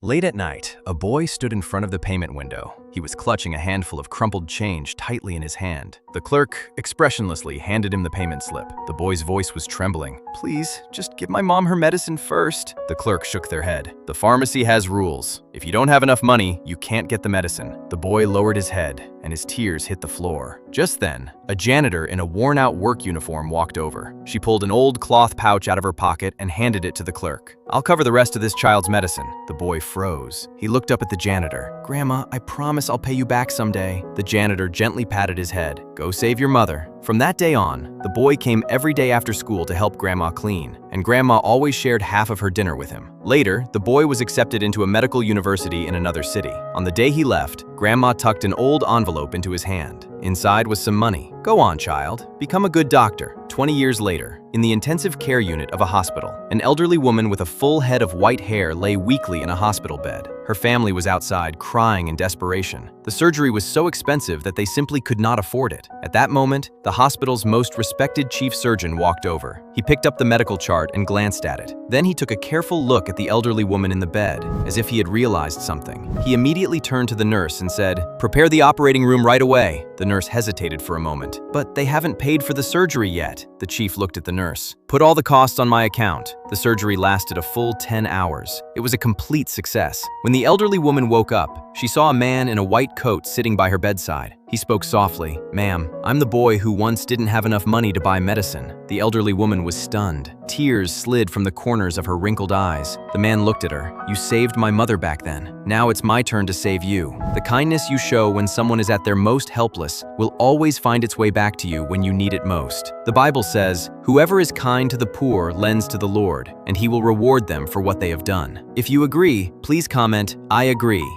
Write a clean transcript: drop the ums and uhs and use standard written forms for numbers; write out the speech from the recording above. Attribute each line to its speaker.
Speaker 1: Late at night, a boy stood in front of the payment window. He was clutching a handful of crumpled change tightly in his hand. The clerk, expressionlessly, handed him the payment slip. The boy's voice was trembling. "Please, just give my mom her medicine first." The clerk shook their head. "The pharmacy has rules. If you don't have enough money, you can't get the medicine." The boy lowered his head, and his tears hit the floor. Just then, a janitor in a worn-out work uniform walked over. She pulled an old cloth pouch out of her pocket and handed it to the clerk. "I'll cover the rest of this child's medicine." The boy froze. He looked up at the janitor. "Grandma, I promise I'll pay you back someday." The janitor gently patted his head. "Go save your mother." From that day on, the boy came every day after school to help Grandma clean, and Grandma always shared half of her dinner with him. Later, the boy was accepted into a medical university in another city. On the day he left, Grandma tucked an old envelope into his hand. Inside was some money. "Go on, child. Become a good doctor." 20 years later, in the intensive care unit of a hospital, an elderly woman with a full head of white hair lay weakly in a hospital bed. Her family was outside, crying in desperation. The surgery was so expensive that they simply could not afford it. At that moment, the hospital's most respected chief surgeon walked over. He picked up the medical chart and glanced at it. Then he took a careful look at the elderly woman in the bed, as if he had realized something. He immediately turned to the nurse and said, "Prepare the operating room right away." The nurse hesitated for a moment. "But they haven't paid for the surgery yet." The chief looked at the nurse. "Put all the costs on my account." The surgery lasted a full 10 hours. It was a complete success. When the elderly woman woke up, she saw a man in a white coat sitting by her bedside. He spoke softly. "Ma'am, I'm the boy who once didn't have enough money to buy medicine." The elderly woman was stunned. Tears slid from the corners of her wrinkled eyes. The man looked at her. "You saved my mother back then. Now it's my turn to save you." The kindness you show when someone is at their most helpless will always find its way back to you when you need it most. The Bible says, "Whoever is kind to the poor lends to the Lord, and he will reward them for what they have done." If you agree, please comment, "I agree."